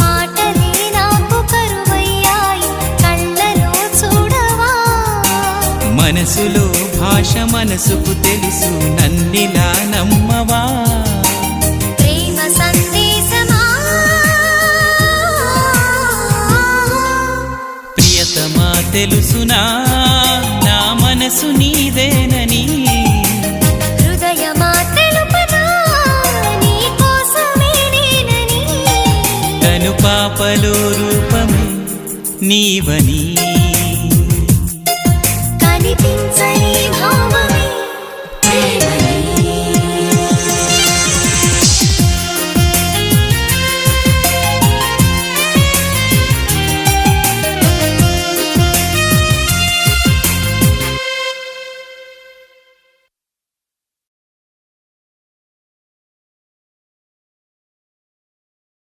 మాటలే నాకు కరువయ్యాయి కళ్ళలో చూడవా మనసులో భాష మనసుకు తెలుసు నన్నిలా నమ్మవా ప్రేమ సందేశమా ప్రియతమా తెలుసునా నా మనసు నీదేనని హృదయమా తెలుపనా నీ కోసమే నేనని కను పాపలో రూపమే నీవని కనిపించని